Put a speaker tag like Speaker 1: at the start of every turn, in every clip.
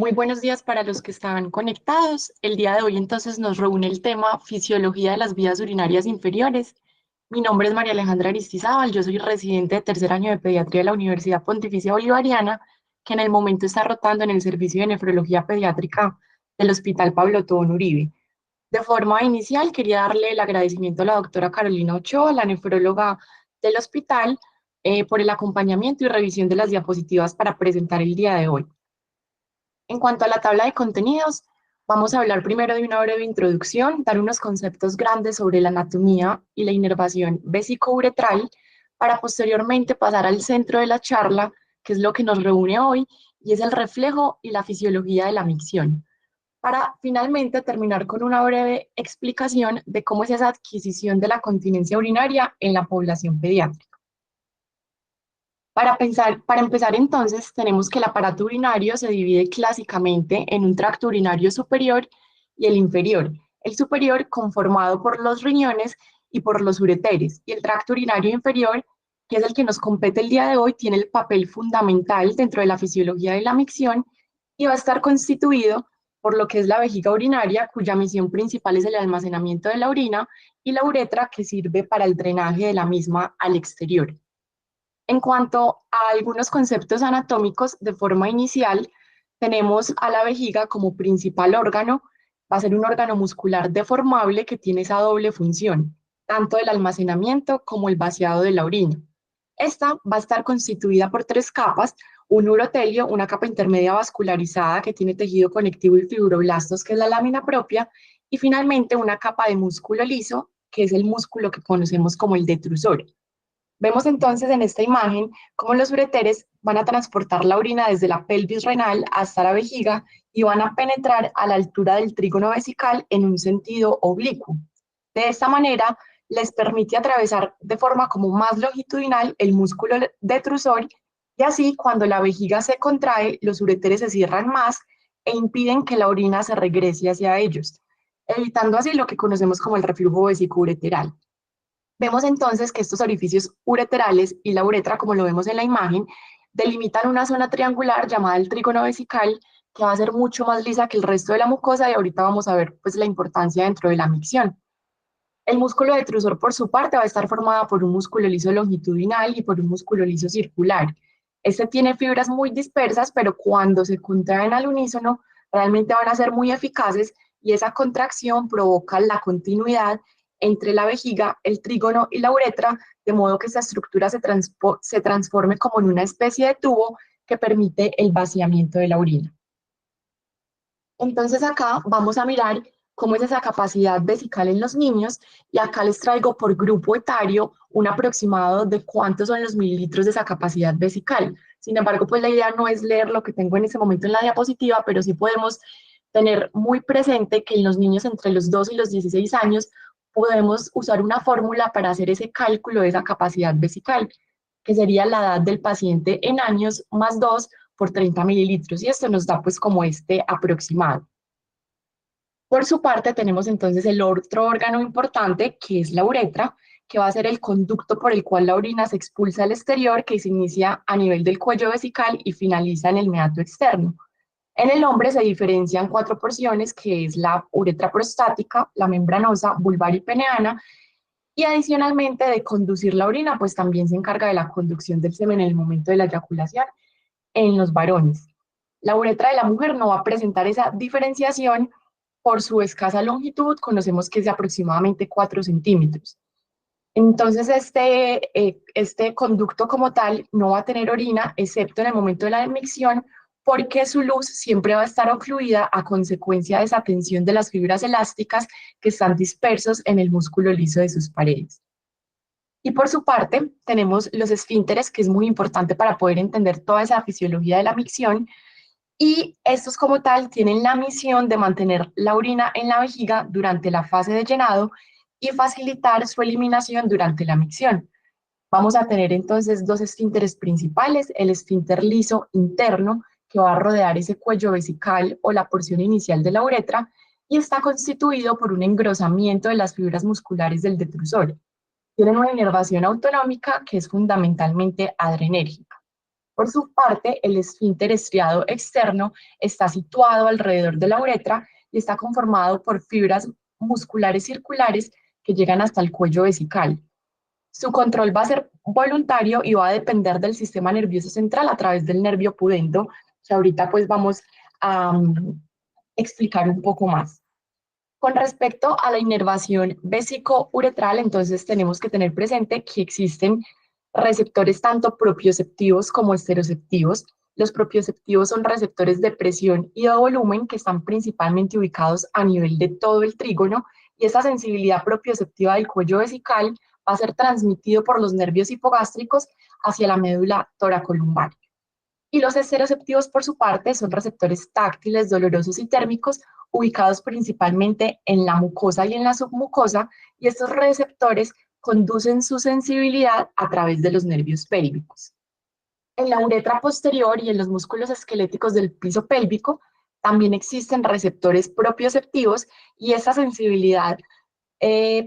Speaker 1: Muy buenos días para los que están conectados. El día de hoy entonces nos reúne el tema Fisiología de las vías urinarias inferiores. Mi nombre es María Alejandra Aristizábal, yo soy residente de tercer año de pediatría de la Universidad Pontificia Bolivariana, que en el momento está rotando en el servicio de nefrología pediátrica del Hospital Pablo Tobón Uribe. De forma inicial, quería darle el agradecimiento a la doctora Carolina Ochoa, la nefróloga del hospital, por el acompañamiento y revisión de las diapositivas para presentar el día de hoy. En cuanto a la tabla de contenidos, vamos a hablar primero de una breve introducción, dar unos conceptos grandes sobre la anatomía y la inervación vesicouretral, para posteriormente pasar al centro de la charla, que es lo que nos reúne hoy, y es el reflejo y la fisiología de la micción, para finalmente terminar con una breve explicación de cómo es esa adquisición de la continencia urinaria en la población pediátrica. Para empezar entonces, tenemos que el aparato urinario se divide clásicamente en un tracto urinario superior y el inferior. El superior conformado por los riñones y por los ureteres, y el tracto urinario inferior, que es el que nos compete el día de hoy, tiene el papel fundamental dentro de la fisiología de la micción y va a estar constituido por lo que es la vejiga urinaria, cuya misión principal es el almacenamiento de la orina, y la uretra, que sirve para el drenaje de la misma al exterior. En cuanto a algunos conceptos anatómicos, de forma inicial, tenemos a la vejiga como principal órgano. Va a ser un órgano muscular deformable que tiene esa doble función, tanto el almacenamiento como el vaciado de la orina. Esta va a estar constituida por tres capas: un urotelio, una capa intermedia vascularizada que tiene tejido conectivo y fibroblastos, que es la lámina propia, y finalmente una capa de músculo liso, que es el músculo que conocemos como el detrusor. Vemos entonces en esta imagen cómo los ureteres van a transportar la orina desde la pelvis renal hasta la vejiga y van a penetrar a la altura del trígono vesical en un sentido oblicuo. De esta manera, les permite atravesar de forma como más longitudinal el músculo detrusor, y así cuando la vejiga se contrae, los ureteres se cierran más e impiden que la orina se regrese hacia ellos, evitando así lo que conocemos como el reflujo vesicoureteral. Vemos entonces que estos orificios ureterales y la uretra, como lo vemos en la imagen, delimitan una zona triangular llamada el trígono vesical, que va a ser mucho más lisa que el resto de la mucosa, y ahorita vamos a ver pues la importancia dentro de la micción. El músculo detrusor, por su parte, va a estar formado por un músculo liso longitudinal y por un músculo liso circular. Este tiene fibras muy dispersas, pero cuando se contraen al unísono, realmente van a ser muy eficaces, y esa contracción provoca la continuidad entre la vejiga, el trígono y la uretra, de modo que esta estructura se transforme como en una especie de tubo que permite el vaciamiento de la orina. Entonces acá vamos a mirar cómo es esa capacidad vesical en los niños, y acá les traigo por grupo etario un aproximado de cuántos son los mililitros de esa capacidad vesical. Sin embargo, pues la idea no es leer lo que tengo en ese momento en la diapositiva, pero sí podemos tener muy presente que en los niños entre los 2 y los 16 años podemos usar una fórmula para hacer ese cálculo de esa capacidad vesical, que sería la edad del paciente en años más 2 por 30 mililitros, y esto nos da pues como este aproximado. Por su parte, tenemos entonces el otro órgano importante, que es la uretra, que va a ser el conducto por el cual la orina se expulsa al exterior, que se inicia a nivel del cuello vesical y finaliza en el meato externo. En el hombre se diferencian cuatro porciones, que es la uretra prostática, la membranosa, vulvar y peneana, y adicionalmente de conducir la orina, pues también se encarga de la conducción del semen en el momento de la eyaculación en los varones. La uretra de la mujer no va a presentar esa diferenciación por su escasa longitud, conocemos que es de aproximadamente 4 centímetros. Entonces, este conducto como tal no va a tener orina, excepto en el momento de la emisión, porque su luz siempre va a estar ocluida a consecuencia de esa tensión de las fibras elásticas que están dispersos en el músculo liso de sus paredes. Y por su parte, tenemos los esfínteres, que es muy importante para poder entender toda esa fisiología de la micción, y estos como tal tienen la misión de mantener la orina en la vejiga durante la fase de llenado y facilitar su eliminación durante la micción. Vamos a tener entonces dos esfínteres principales: el esfínter liso interno, que va a rodear ese cuello vesical o la porción inicial de la uretra, y está constituido por un engrosamiento de las fibras musculares del detrusor. Tienen una inervación autonómica que es fundamentalmente adrenérgica. Por su parte, el esfínter estriado externo está situado alrededor de la uretra y está conformado por fibras musculares circulares que llegan hasta el cuello vesical. Su control va a ser voluntario y va a depender del sistema nervioso central a través del nervio pudendo, que ahorita pues vamos a explicar un poco más. Con respecto a la inervación vesicouretral, entonces tenemos que tener presente que existen receptores tanto propioceptivos como esteroceptivos. Los propioceptivos son receptores de presión y de volumen que están principalmente ubicados a nivel de todo el trígono, y esta sensibilidad propioceptiva del cuello vesical va a ser transmitido por los nervios hipogástricos hacia la médula toracolumbar. Y los esteroceptivos, por su parte, son receptores táctiles, dolorosos y térmicos, ubicados principalmente en la mucosa y en la submucosa, y estos receptores conducen su sensibilidad a través de los nervios pélvicos. En la uretra posterior y en los músculos esqueléticos del piso pélvico también existen receptores propioceptivos, y esta sensibilidad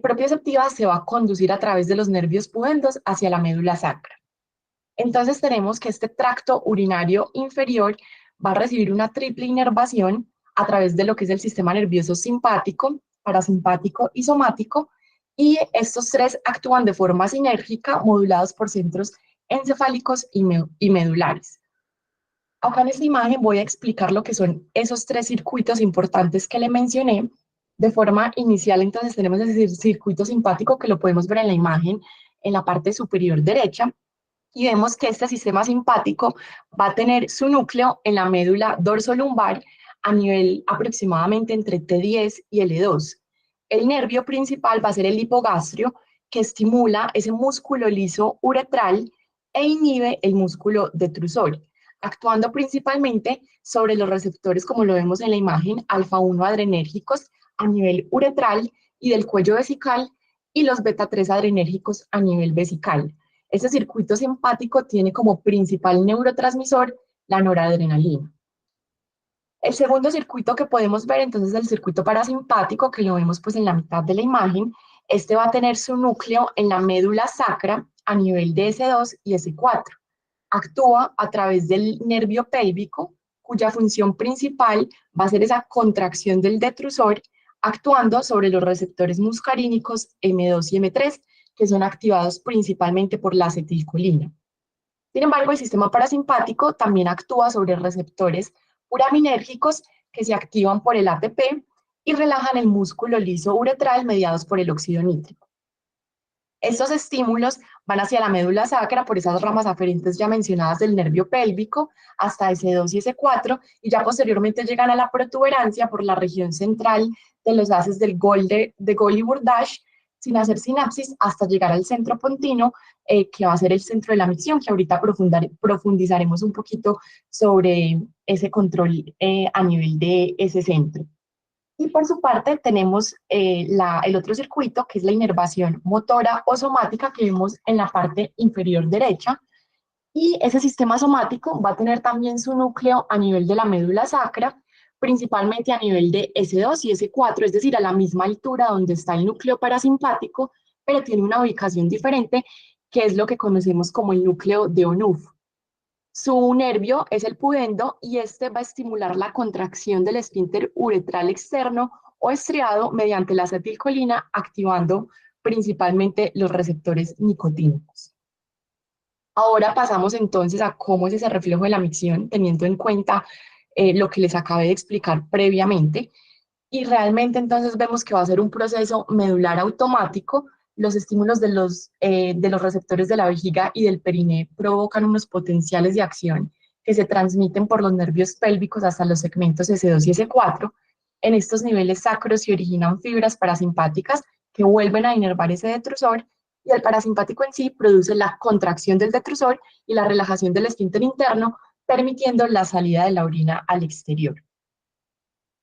Speaker 1: propioceptiva se va a conducir a través de los nervios pudendos hacia la médula sacra. Entonces tenemos que este tracto urinario inferior va a recibir una triple inervación a través de lo que es el sistema nervioso simpático, parasimpático y somático, y estos tres actúan de forma sinérgica, modulados por centros encefálicos y medulares. Acá en esta imagen voy a explicar lo que son esos tres circuitos importantes que le mencioné. De forma inicial, entonces tenemos el circuito simpático, que lo podemos ver en la imagen en la parte superior derecha, y vemos que este sistema simpático va a tener su núcleo en la médula dorsolumbar a nivel aproximadamente entre T10 y L2. El nervio principal va a ser el hipogastrio, que estimula ese músculo liso uretral e inhibe el músculo detrusor, actuando principalmente sobre los receptores, como lo vemos en la imagen, alfa 1 adrenérgicos a nivel uretral y del cuello vesical, y los beta 3 adrenérgicos a nivel vesical. Este circuito simpático tiene como principal neurotransmisor la noradrenalina. El segundo circuito que podemos ver entonces es el circuito parasimpático, que lo vemos pues en la mitad de la imagen. Este va a tener su núcleo en la médula sacra a nivel de S2 y S4. Actúa a través del nervio pélvico, cuya función principal va a ser esa contracción del detrusor, actuando sobre los receptores muscarínicos M2 y M3, que son activados principalmente por la acetilcolina. Sin embargo, el sistema parasimpático también actúa sobre receptores uraminérgicos que se activan por el ATP y relajan el músculo liso uretral mediados por el óxido nítrico. Estos estímulos van hacia la médula sacra por esas ramas aferentes ya mencionadas del nervio pélvico hasta S2 y S4, y ya posteriormente llegan a la protuberancia por la región central de los haces de Golgi-Burdach, sin hacer sinapsis, hasta llegar al centro pontino, que va a ser el centro de la micción, que ahorita profundizaremos un poquito sobre ese control a nivel de ese centro. Y por su parte tenemos el otro circuito, que es la inervación motora o somática, que vemos en la parte inferior derecha. Y ese sistema somático va a tener también su núcleo a nivel de la médula sacra, principalmente a nivel de S2 y S4, es decir, a la misma altura donde está el núcleo parasimpático, pero tiene una ubicación diferente, que es lo que conocemos como el núcleo de Onuf. Su nervio es el pudendo, y este va a estimular la contracción del esfínter uretral externo o estriado mediante la acetilcolina, activando principalmente los receptores nicotínicos. Ahora pasamos entonces a cómo es ese reflejo de la micción, teniendo en cuenta lo que les acabé de explicar previamente. Y realmente entonces vemos que va a ser un proceso medular automático. Los estímulos de los receptores de la vejiga y del periné provocan unos potenciales de acción que se transmiten por los nervios pélvicos hasta los segmentos S2 y S4. En estos niveles sacros se originan fibras parasimpáticas que vuelven a inervar ese detrusor, y el parasimpático en sí produce la contracción del detrusor y la relajación del esfínter interno, permitiendo la salida de la orina al exterior.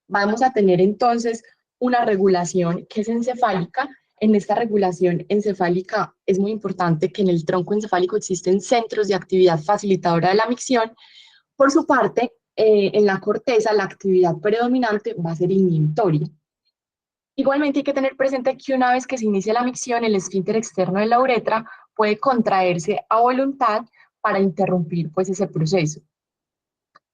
Speaker 1: Vamos a tener entonces una regulación que es encefálica. En esta regulación encefálica es muy importante que en el tronco encefálico existen centros de actividad facilitadora de la micción. Por su parte, en la corteza la actividad predominante va a ser inhibitoria. Igualmente hay que tener presente que una vez que se inicia la micción, el esfínter externo de la uretra puede contraerse a voluntad para interrumpir pues ese proceso.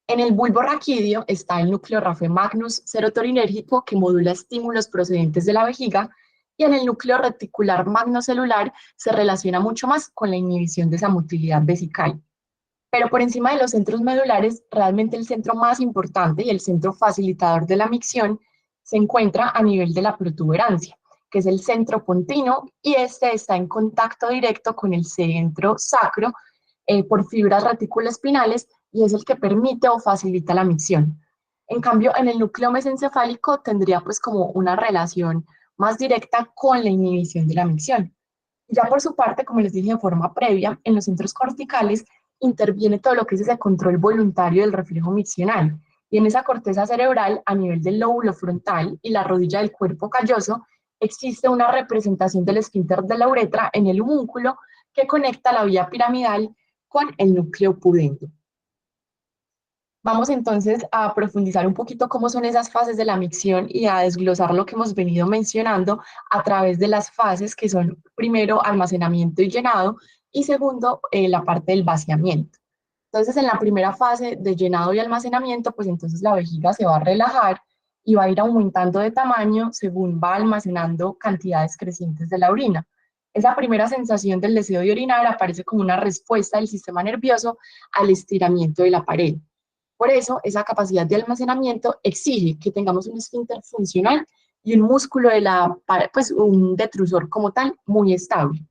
Speaker 1: En el bulbo raquídeo está el núcleo Raphe magnus serotoninérgico que modula estímulos procedentes de la vejiga, y en el núcleo reticular magnocelular se relaciona mucho más con la inhibición de esa motilidad vesical. Pero por encima de los centros medulares, realmente el centro más importante y el centro facilitador de la micción se encuentra a nivel de la protuberancia, que es el centro pontino, y este está en contacto directo con el centro sacro por fibras reticuloespinales, y es el que permite o facilita la micción. En cambio, en el núcleo mesencefálico tendría pues como una relación más directa con la inhibición de la micción. Ya por su parte, como les dije de forma previa, en los centros corticales interviene todo lo que es ese control voluntario del reflejo miccional. Y en esa corteza cerebral, a nivel del lóbulo frontal y la rodilla del cuerpo calloso, existe una representación del esfínter de la uretra en el homúnculo que conecta la vía piramidal con el núcleo pudendo. Vamos entonces a profundizar un poquito cómo son esas fases de la micción y a desglosar lo que hemos venido mencionando a través de las fases que son primero almacenamiento y llenado y segundo la parte del vaciamiento. Entonces en la primera fase de llenado y almacenamiento, pues entonces la vejiga se va a relajar y va a ir aumentando de tamaño según va almacenando cantidades crecientes de la orina. Esa primera sensación del deseo de orinar aparece como una respuesta del sistema nervioso al estiramiento de la pared. Por eso, esa capacidad de almacenamiento exige que tengamos un esfínter funcional y un músculo de pues un detrusor como tal muy estable.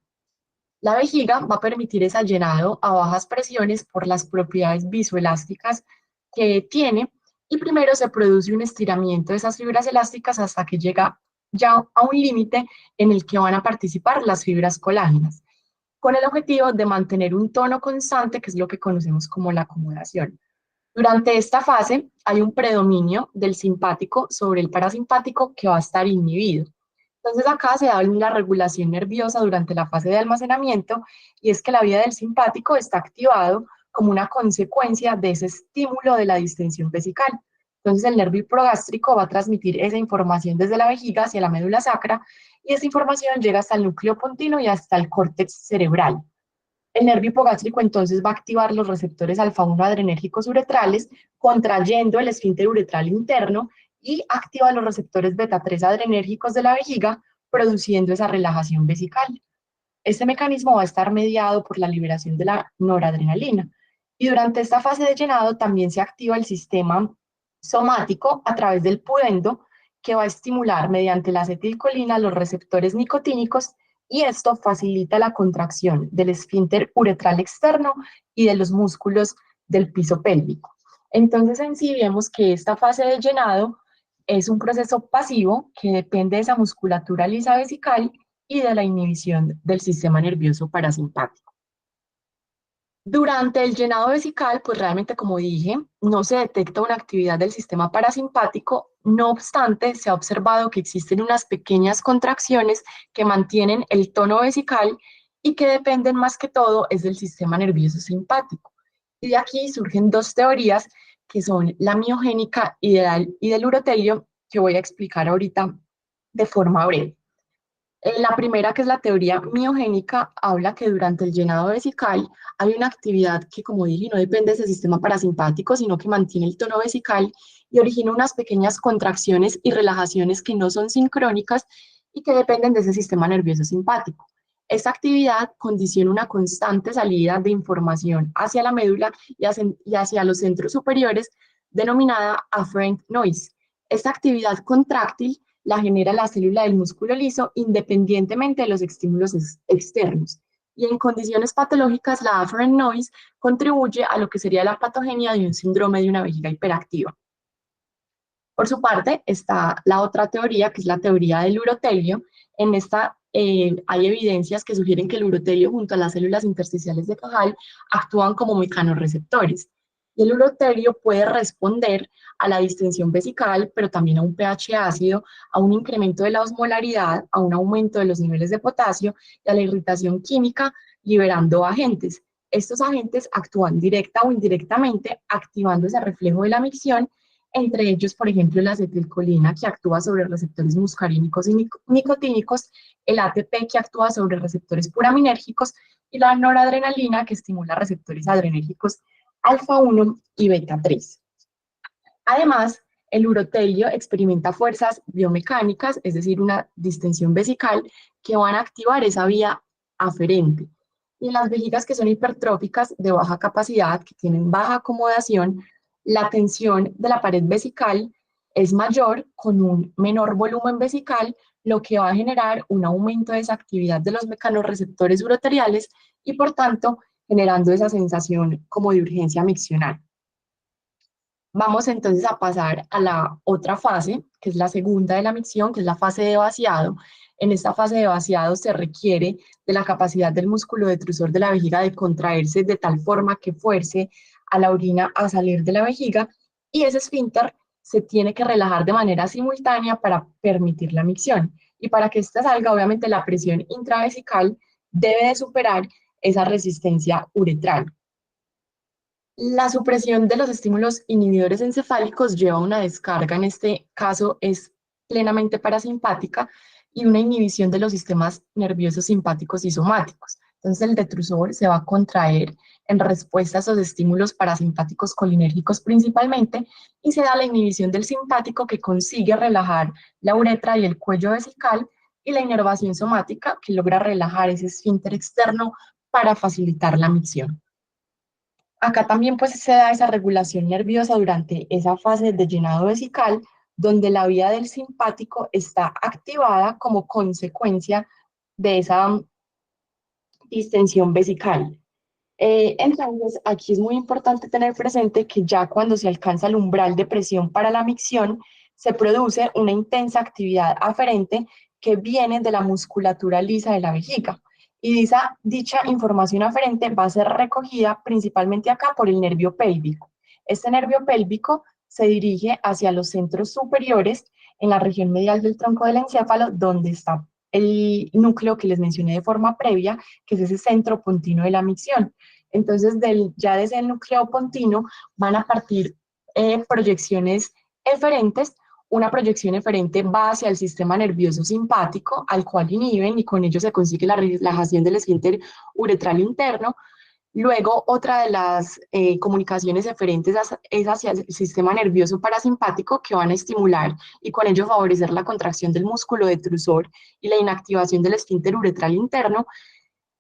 Speaker 1: La vejiga va a permitir ese llenado a bajas presiones por las propiedades visoelásticas que tiene, y primero se produce un estiramiento de esas fibras elásticas hasta que llega ya a un límite en el que van a participar las fibras colágenas, con el objetivo de mantener un tono constante, que es lo que conocemos como la acomodación. Durante esta fase hay un predominio del simpático sobre el parasimpático que va a estar inhibido. Entonces acá se da una regulación nerviosa durante la fase de almacenamiento, y es que la vía del simpático está activado como una consecuencia de ese estímulo de la distensión vesical. Entonces el nervio hipogástrico va a transmitir esa información desde la vejiga hacia la médula sacra, y esa información llega hasta el núcleo pontino y hasta el córtex cerebral. El nervio hipogástrico entonces va a activar los receptores alfa-1 adrenérgicos uretrales, contrayendo el esfínter uretral interno, y activa los receptores beta-3 adrenérgicos de la vejiga, produciendo esa relajación vesical. Este mecanismo va a estar mediado por la liberación de la noradrenalina. Y durante esta fase de llenado también se activa el sistema somático a través del pudendo, que va a estimular mediante la acetilcolina los receptores nicotínicos, y esto facilita la contracción del esfínter uretral externo y de los músculos del piso pélvico. Entonces en sí vemos que esta fase de llenado es un proceso pasivo que depende de esa musculatura lisa vesical y de la inhibición del sistema nervioso parasimpático. Durante el llenado vesical, pues realmente, como dije, no se detecta una actividad del sistema parasimpático. No obstante, se ha observado que existen unas pequeñas contracciones que mantienen el tono vesical y que dependen más que todo es del sistema nervioso simpático. Y de aquí surgen dos teorías, que son la miogénica y del urotelio, que voy a explicar ahorita de forma breve. La primera, que es la teoría miogénica, habla que durante el llenado vesical hay una actividad que, como dije, no depende de ese sistema parasimpático, sino que mantiene el tono vesical y origina unas pequeñas contracciones y relajaciones que no son sincrónicas y que dependen de ese sistema nervioso simpático. Esta actividad condiciona una constante salida de información hacia la médula y hacia los centros superiores, denominada afferent noise. Esta actividad contráctil la genera la célula del músculo liso independientemente de los estímulos externos. Y en condiciones patológicas, la afferent noise contribuye a lo que sería la patogenia de un síndrome de una vejiga hiperactiva. Por su parte, está la otra teoría, que es la teoría del urotelio. En esta hay evidencias que sugieren que el urotelio junto a las células intersticiales de Cajal actúan como mecanorreceptores. Y el urotelio puede responder a la distensión vesical, pero también a un pH ácido, a un incremento de la osmolaridad, a un aumento de los niveles de potasio y a la irritación química, liberando agentes. Estos agentes actúan directa o indirectamente, activando ese reflejo de la micción entre ellos, por ejemplo, la acetilcolina, que actúa sobre receptores muscarínicos y nicotínicos, el ATP, que actúa sobre receptores puraminérgicos, y la noradrenalina, que estimula receptores adrenérgicos alfa 1 y beta 3. Además, el urotelio experimenta fuerzas biomecánicas, es decir, una distensión vesical, que van a activar esa vía aferente. Y en las vejigas que son hipertróficas de baja capacidad, que tienen baja acomodación, la tensión de la pared vesical es mayor con un menor volumen vesical, lo que va a generar un aumento de esa actividad de los mecanorreceptores uroteriales y, por tanto, generando esa sensación como de urgencia miccional. Vamos entonces a pasar a la otra fase, que es la segunda de la micción, que es la fase de vaciado. En esta fase de vaciado se requiere de la capacidad del músculo detrusor de la vejiga de contraerse de tal forma que fuerce a la orina a salir de la vejiga, y ese esfínter se tiene que relajar de manera simultánea para permitir la micción. Y para que ésta salga, obviamente la presión intravesical debe de superar esa resistencia uretral. La supresión de los estímulos inhibidores encefálicos lleva a una descarga, en este caso es plenamente parasimpática, y una inhibición de los sistemas nerviosos simpáticos y somáticos. Entonces el detrusor se va a contraer en respuesta a esos estímulos parasimpáticos colinérgicos principalmente, y se da la inhibición del simpático, que consigue relajar la uretra y el cuello vesical, y la inervación somática, que logra relajar ese esfínter externo para facilitar la micción. Acá también pues se da esa regulación nerviosa durante esa fase de llenado vesical, donde la vía del simpático está activada como consecuencia de esa distensión vesical. Entonces, aquí es muy importante tener presente que ya cuando se alcanza el umbral de presión para la micción, se produce una intensa actividad aferente que viene de la musculatura lisa de la vejiga. Y dicha información aferente va a ser recogida principalmente acá por el nervio pélvico. Este nervio pélvico se dirige hacia los centros superiores en la región medial del tronco del encéfalo, donde está el núcleo que les mencioné de forma previa, que es ese centro pontino de la micción. Entonces, ya desde el núcleo pontino van a partir proyecciones eferentes. Una proyección eferente va hacia el sistema nervioso simpático, al cual inhiben, y con ello se consigue la relajación del esfínter uretral interno. Luego, otra de las comunicaciones eferentes es hacia el sistema nervioso parasimpático, que van a estimular y con ello favorecer la contracción del músculo detrusor y la inactivación del esfínter uretral interno.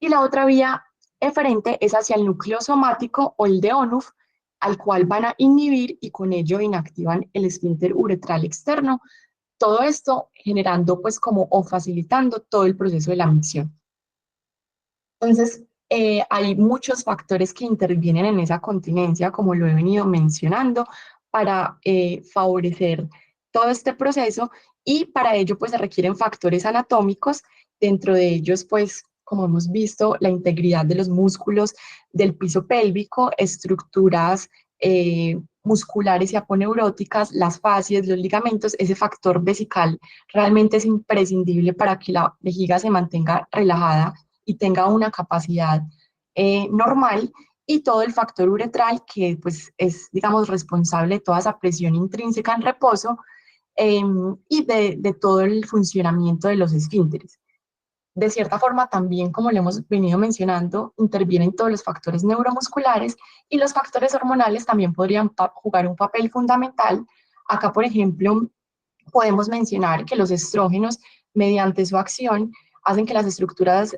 Speaker 1: Y la otra vía eferente es hacia el núcleo somático o el de ONUF, al cual van a inhibir y con ello inactivan el esfínter uretral externo. Todo esto generando pues como o facilitando todo el proceso de la micción. Entonces, hay muchos factores que intervienen en esa continencia, como lo he venido mencionando, para favorecer todo este proceso, y para ello pues se requieren factores anatómicos, dentro de ellos pues como hemos visto la integridad de los músculos del piso pélvico, estructuras musculares y aponeuróticas, las fascias, los ligamentos. Ese factor vesical realmente es imprescindible para que la vejiga se mantenga relajada y tenga una capacidad normal, y todo el factor uretral, que pues es, digamos, responsable de toda esa presión intrínseca en reposo, eh, y de todo el funcionamiento de los esfínteres. De cierta forma, también, como le hemos venido mencionando, intervienen todos los factores neuromusculares, y los factores hormonales también podrían jugar un papel fundamental. Acá, por ejemplo, podemos mencionar que los estrógenos, mediante su acción, hacen que las estructuras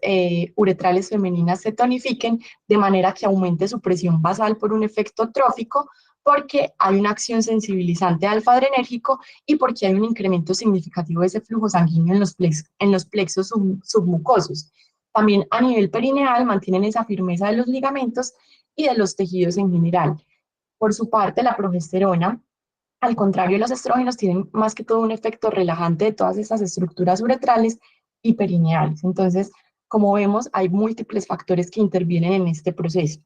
Speaker 1: uretrales femeninas se tonifiquen, de manera que aumente su presión basal por un efecto trófico, porque hay una acción sensibilizante alfa-adrenérgico y porque hay un incremento significativo de ese flujo sanguíneo en los plexos submucosos. También a nivel perineal mantienen esa firmeza de los ligamentos y de los tejidos en general. Por su parte, la progesterona, al contrario de los estrógenos, tienen más que todo un efecto relajante de todas estas estructuras uretrales y perineales. Entonces, como vemos, hay múltiples factores que intervienen en este proceso.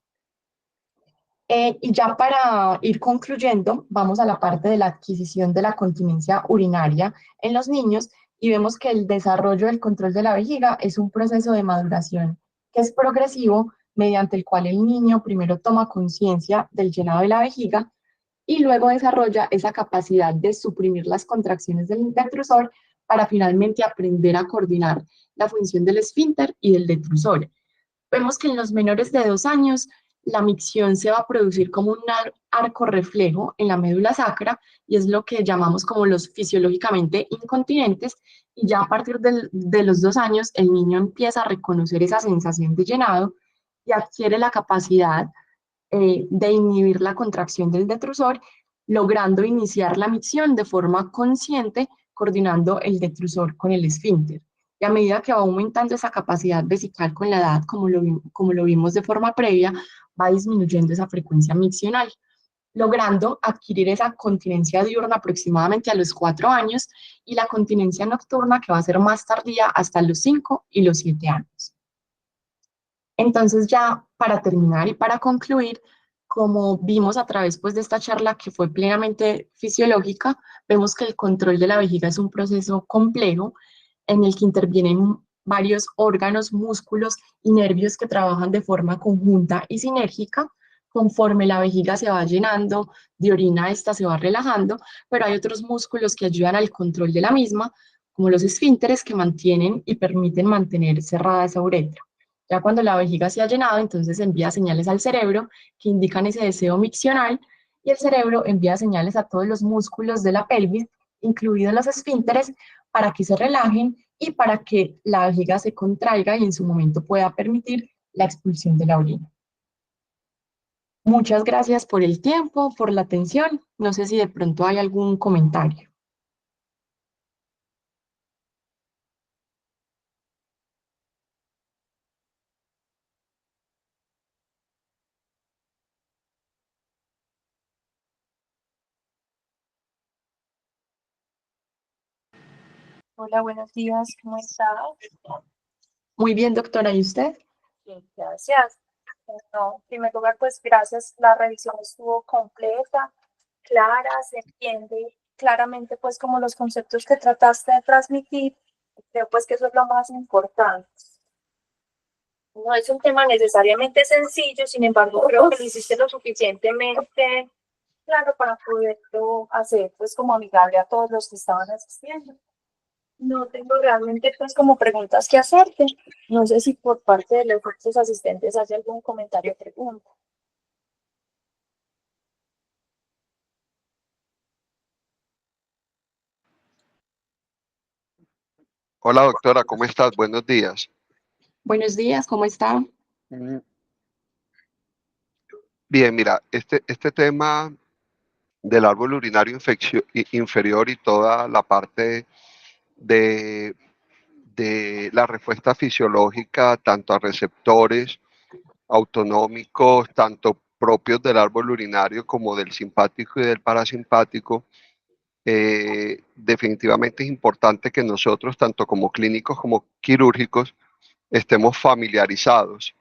Speaker 1: Y ya para ir concluyendo, vamos a la parte de la adquisición de la continencia urinaria en los niños, y vemos que el desarrollo del control de la vejiga es un proceso de maduración que es progresivo, mediante el cual el niño primero toma conciencia del llenado de la vejiga, y luego desarrolla esa capacidad de suprimir las contracciones del detrusor para finalmente aprender a coordinar la función del esfínter y del detrusor. Vemos que en los menores de 2 años la micción se va a producir como un arco reflejo en la médula sacra y es lo que llamamos como los fisiológicamente incontinentes, y ya a partir de los 2 años el niño empieza a reconocer esa sensación de llenado y adquiere la capacidad de inhibir la contracción del detrusor, logrando iniciar la micción de forma consciente, coordinando el detrusor con el esfínter. Y a medida que va aumentando esa capacidad vesical con la edad, como lo vimos de forma previa, va disminuyendo esa frecuencia miccional, logrando adquirir esa continencia diurna aproximadamente a los 4 años y la continencia nocturna que va a ser más tardía hasta los 5 y los 7 años. Entonces ya para terminar y para concluir, como vimos a través pues, de esta charla que fue plenamente fisiológica, vemos que el control de la vejiga es un proceso complejo en el que intervienen varios órganos, músculos y nervios que trabajan de forma conjunta y sinérgica. Conforme la vejiga se va llenando de orina, esta se va relajando, pero hay otros músculos que ayudan al control de la misma, como los esfínteres que mantienen y permiten mantener cerrada esa uretra. Ya cuando la vejiga se ha llenado, entonces envía señales al cerebro que indican ese deseo miccional, y el cerebro envía señales a todos los músculos de la pelvis, incluidos los esfínteres, para que se relajen y para que la vejiga se contraiga y en su momento pueda permitir la expulsión de la orina. Muchas gracias por el tiempo, por la atención. No sé si de pronto hay algún comentario.
Speaker 2: Hola, buenos días, ¿cómo estás?
Speaker 1: Muy bien, doctora. ¿Y usted?
Speaker 2: Bien, gracias. Bueno, en primer lugar, pues gracias, la revisión estuvo completa, clara, se entiende claramente pues como los conceptos que trataste de transmitir. Creo pues que eso es lo más importante. No es un tema necesariamente sencillo, sin embargo, creo que lo hiciste lo suficientemente claro para poderlo hacer pues como amigable a todos los que estaban asistiendo. No tengo realmente pues como preguntas que hacerte. No sé si por parte de los otros asistentes hay algún comentario o pregunta.
Speaker 3: Hola doctora, ¿cómo estás? Buenos días.
Speaker 1: Buenos días, ¿cómo está?
Speaker 3: Mm, Bien, mira, este tema del árbol urinario inferior y toda la parte de, de la respuesta fisiológica, tanto a receptores autonómicos, tanto propios del árbol urinario como del simpático y del parasimpático, definitivamente es importante que nosotros, tanto como clínicos como quirúrgicos, estemos familiarizados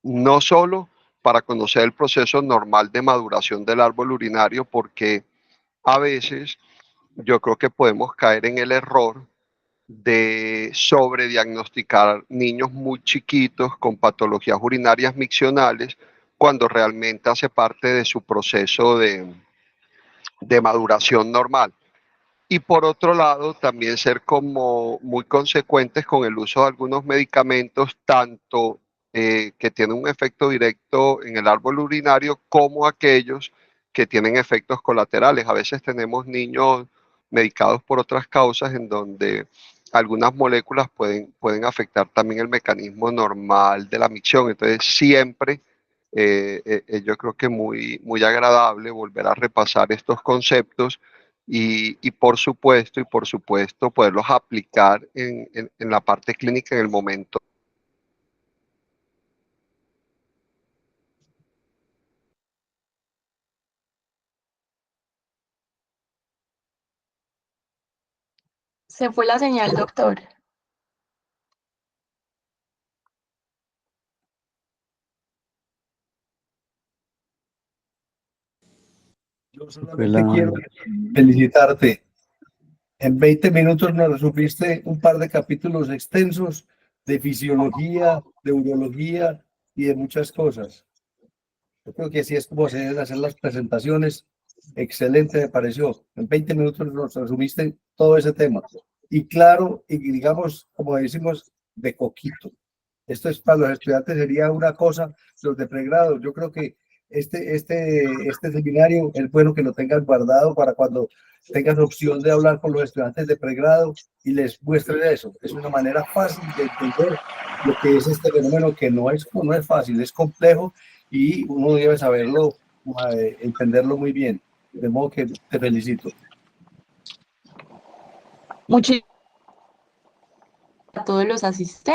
Speaker 3: no solo para conocer el proceso normal de maduración del árbol urinario, porque a veces yo creo que podemos caer en el error de sobrediagnosticar niños muy chiquitos con patologías urinarias miccionales cuando realmente hace parte de su proceso de maduración normal. Y por otro lado, también ser como muy consecuentes con el uso de algunos medicamentos, tanto que tienen un efecto directo en el árbol urinario como aquellos que tienen efectos colaterales. A veces tenemos niños medicados por otras causas en donde algunas moléculas pueden afectar también el mecanismo normal de la micción. Entonces, siempre yo creo que muy agradable volver a repasar estos conceptos y por supuesto, poderlos aplicar en la parte clínica en el momento.
Speaker 1: Se fue la señal, doctor.
Speaker 4: Yo solamente quiero felicitarte. En 20 minutos nos resumiste un par de capítulos extensos de fisiología, de urología y de muchas cosas. Yo creo que así es como se deben hacer las presentaciones excelente me pareció. En 20 minutos nos resumiste todo ese tema. Y claro, y digamos, como decimos, de coquito. Esto es para los estudiantes, sería una cosa, los de pregrado. Yo creo que este seminario es bueno que lo tengas guardado para cuando tengas opción de hablar con los estudiantes de pregrado y les muestres eso. Es una manera fácil de entender lo que es este fenómeno, que no es fácil, es complejo y uno debe saberlo, entenderlo muy bien. De modo que te felicito.
Speaker 1: Muchísimas gracias a todos los asistentes.